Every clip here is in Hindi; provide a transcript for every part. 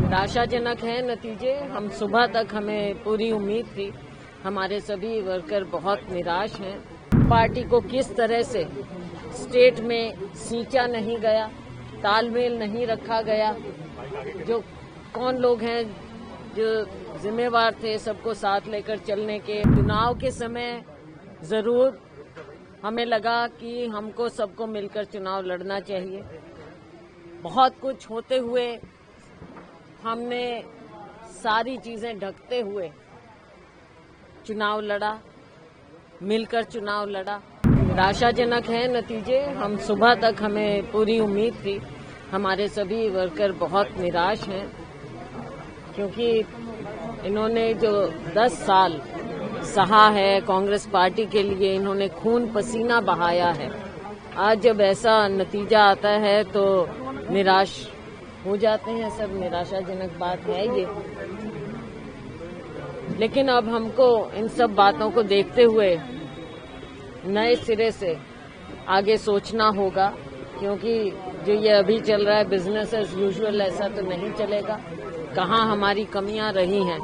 निराशाजनक है नतीजे। हम सुबह तक हमें पूरी उम्मीद थी, हमारे सभी वर्कर बहुत निराश हैं। पार्टी को किस तरह से स्टेट में सींचा नहीं गया, तालमेल नहीं रखा गया, जो कौन लोग हैं जो जिम्मेवार थे सबको साथ लेकर चलने के। चुनाव के समय जरूर हमें लगा कि हमको सबको मिलकर चुनाव लड़ना चाहिए। बहुत कुछ होते हुए हमने सारी चीजें ढकते हुए चुनाव लड़ा, मिलकर चुनाव लड़ा। निराशाजनक है नतीजे। हम सुबह तक हमें पूरी उम्मीद थी, हमारे सभी वर्कर बहुत निराश हैं, क्योंकि इन्होंने जो 10 साल सहा है कांग्रेस पार्टी के लिए, इन्होंने खून पसीना बहाया है। आज जब ऐसा नतीजा आता है तो निराश हो जाते हैं सब। निराशाजनक बात है ये, लेकिन अब हमको इन सब बातों को देखते हुए नए सिरे से आगे सोचना होगा, क्योंकि जो ये अभी चल रहा है बिजनेस एज यूजुअल, ऐसा तो नहीं चलेगा। कहाँ हमारी कमियां रही हैं,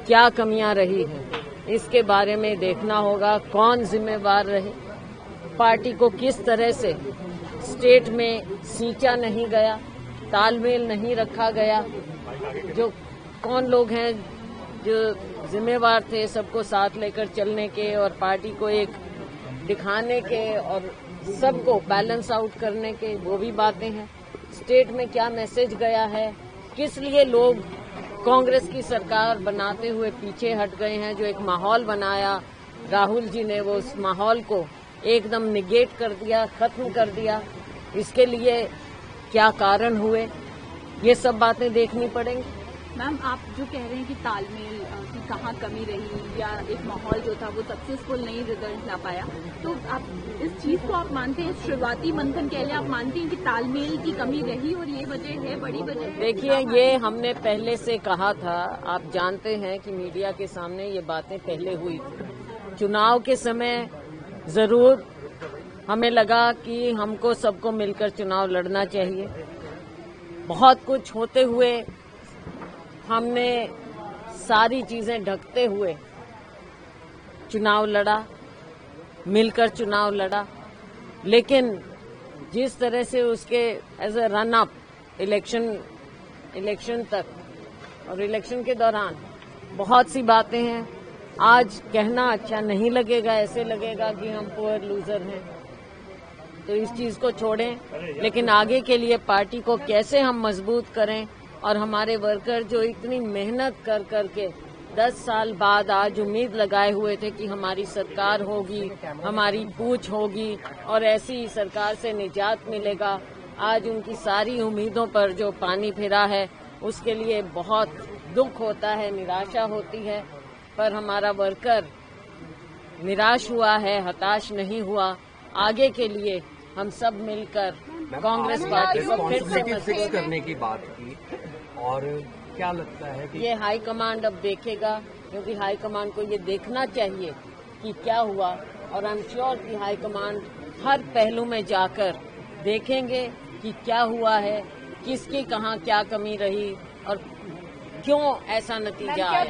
क्या कमियां रही हैं, इसके बारे में देखना होगा। कौन जिम्मेवार रहे, पार्टी को किस तरह से स्टेट में सींचा नहीं गया, तालमेल नहीं रखा गया, जो कौन लोग हैं जो जिम्मेवार थे सबको साथ लेकर चलने के और पार्टी को एक दिखाने के और सबको बैलेंस आउट करने के, वो भी बातें हैं। स्टेट में क्या मैसेज गया है, किस लिए लोग कांग्रेस की सरकार बनाते हुए पीछे हट गए हैं। जो एक माहौल बनाया राहुल जी ने, वो उस माहौल को एकदम निगेट कर दिया, खत्म कर दिया। इसके लिए क्या कारण हुए, ये सब बातें देखनी पड़ेंगी। मैम, आप जो कह रहे हैं कि तालमेल की कहाँ कमी रही या एक माहौल जो था वो सक्सेसफुल नहीं रिजल्ट ला पाया, तो आप इस चीज को आप मानते हैं, शुरुआती मंथन कह लें, आप मानते हैं कि तालमेल की कमी रही और ये वजह है, बड़ी वजह है? देखिए, ये हमने पहले से कहा था। आप जानते हैं कि मीडिया के सामने ये बातें पहले हुई थी। चुनाव के समय जरूर हमें लगा कि हमको सबको मिलकर चुनाव लड़ना चाहिए। बहुत कुछ होते हुए हमने सारी चीजें ढकते हुए चुनाव लड़ा, मिलकर चुनाव लड़ा। लेकिन जिस तरह से उसके as a run up election तक और इलेक्शन के दौरान बहुत सी बातें हैं। आज कहना अच्छा नहीं लगेगा, ऐसे लगेगा कि हम पुअर लूजर हैं, तो इस चीज को छोड़ें। लेकिन आगे के लिए पार्टी को कैसे हम मजबूत करें, और हमारे वर्कर जो इतनी मेहनत कर करके 10 साल बाद आज उम्मीद लगाए हुए थे कि हमारी सरकार होगी, हमारी पूछ होगी और ऐसी सरकार से निजात मिलेगा, आज उनकी सारी उम्मीदों पर जो पानी फिरा है, उसके लिए बहुत दुख होता है, निराशा होती है। पर हमारा वर्कर निराश हुआ है, हताश नहीं हुआ। आगे के लिए हम सब मिलकर कांग्रेस पार्टी को फिर से मजबूत करने की बात की, और क्या लगता है कि ये हाई कमांड अब देखेगा, क्योंकि हाई कमांड को ये देखना चाहिए कि क्या हुआ, और आई एम श्योर कि हाई कमांड हर पहलू में जाकर देखेंगे कि क्या हुआ है, किसकी कहाँ क्या कमी रही और क्यों ऐसा नतीजा आया।